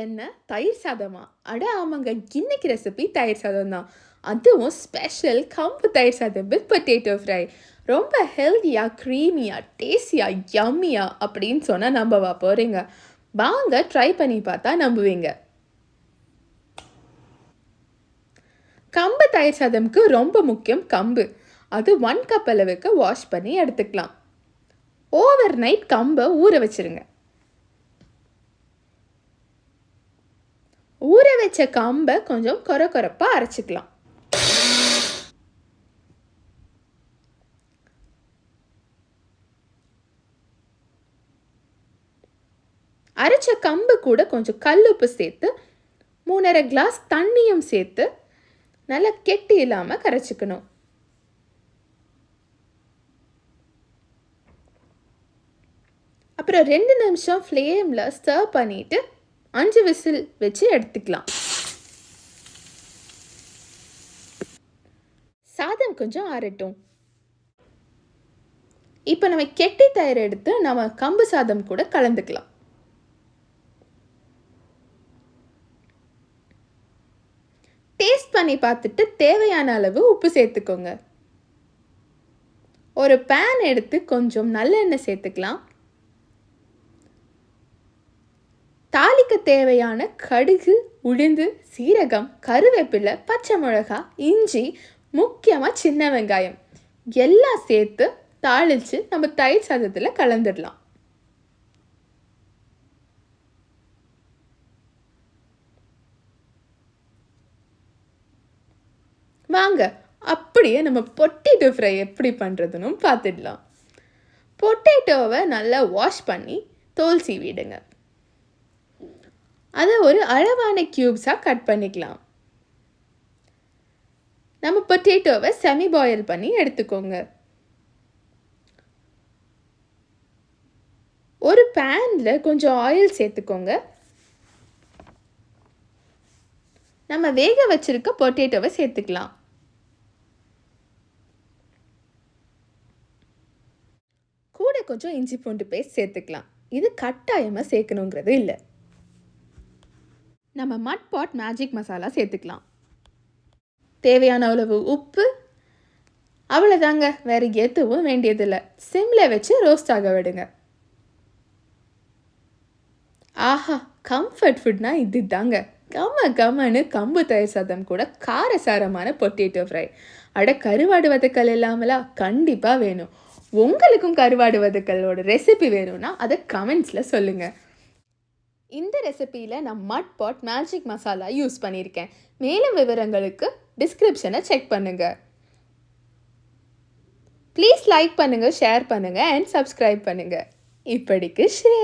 என்ன தயிர் சாதமா? அட ஆமாங்க. இன்னைக்கு ரெசிபி தயிர் சாதம் தான். அதுவும் ஸ்பெஷல் கம்பு தயிர் சாதம் வித் பொட்டேட்டோ ஃப்ரை. ரொம்ப ஹெல்தியா, க்ரீமியா, டேஸ்டியா, யம்மியா அப்படின்னு சொன்னா நம்பவா போறீங்க? வாங்க ட்ரை பண்ணி பார்த்தா நம்புவீங்க. கம்பு தயிர் சாதம்க்கு ரொம்ப முக்கியம் கம்பு. அது 1 கப் அளவுக்கு வாஷ் பண்ணி எடுத்துக்கலாம். ஓவர் நைட் கம்பை ஊற வச்சிருங்க. ஊற வச்ச கம்பை கொஞ்சம் கொரப்பாக அரைச்சிக்கலாம். அரைச்ச கம்பு கூட கொஞ்சம் கல்லுப்பு சேர்த்து 3.5 கிளாஸ் தண்ணியும் சேர்த்து நல்லா கெட்டி இல்லாமல் கரைச்சிக்கணும். அப்புறம் 2 நிமிஷம் ஃப்ளேமில் சர்வ் பண்ணிட்டு 5 விசில் வச்சு எடுத்துக்கலாம். சாதம் கொஞ்சம் ஆறட்டும். இப்போ நம்ம கெட்டி தயிர் எடுத்து நம்ம கம்பு சாதம் கூட கலந்துக்கலாம். டேஸ்ட் பண்ணி பார்த்துட்டு தேவையான அளவு உப்பு சேர்த்துக்கோங்க. ஒரு பேன் எடுத்து கொஞ்சம் நல்லெண்ணெய் சேர்த்துக்கலாம். தாளிக்க தேவையான கடுகு, உளுந்து, சீரகம், கருவேப்பிலை, பச்சை மிளகாய், இஞ்சி, முக்கியமாக சின்ன வெங்காயம் எல்லாம் சேர்த்து தாளித்து நம்ம தயிர் சாதத்தில் கலந்துடலாம். வாங்க அப்படியே நம்ம பொட்டேட்டோ ஃப்ரை எப்படி பண்ணுறதுன்னு பார்த்துடலாம். பொட்டேட்டோவை நல்லா வாஷ் பண்ணி தோல் சீவிடுங்க. அதை ஒரு அளவான க்யூப்ஸாக கட் பண்ணிக்கலாம். நம்ம பொட்டேட்டோவை செமி பாயில் பண்ணி எடுத்துக்கோங்க. ஒரு பேனில் கொஞ்சம் ஆயில் சேர்த்துக்கோங்க. நம்ம வேக வச்சிருக்க பொட்டேட்டோவை சேர்த்துக்கலாம். கூட கொஞ்சம் இஞ்சி பூண்டு பேஸ்ட் சேர்த்துக்கலாம். இது கட்டாயமாக சேர்க்கணுங்கிறது இல்லை. நம்ம மட் பாட் மேஜிக் மசாலா சேர்த்துக்கலாம். தேவையான அளவு உப்பு. அவ்வளோதாங்க, வேறு எதுவும் வேண்டியதில்லை. சிம்மில் வச்சு ரோஸ்ட் ஆக விடுங்க. ஆஹா, கம்ஃபர்ட் ஃபுட்னா இது தாங்க. கம்மனு கம்பு தயிர் சாதம் கூட காரசாரமான பொட்டேட்டோ ஃப்ரை. அட கருவாடு வதக்கல் இல்லாமலாம் கண்டிப்பாக வேணும். உங்களுக்கும் கருவாடு வதக்கலோட ரெசிபி வேணும்னா அதை கமெண்ட்ஸில் சொல்லுங்கள். இந்த ரெசிபியில் நான் மட் பாட் மேஜிக் மசாலா யூஸ் பண்ணியிருக்கேன். மேலும் விவரங்களுக்கு டிஸ்கிரிப்ஷனை செக் பண்ணுங்கள். ப்ளீஸ் லைக் பண்ணுங்கள், ஷேர் பண்ணுங்கள் அண்ட் சப்ஸ்கிரைப் பண்ணுங்கள். இப்படிக்கு ஸ்ரே.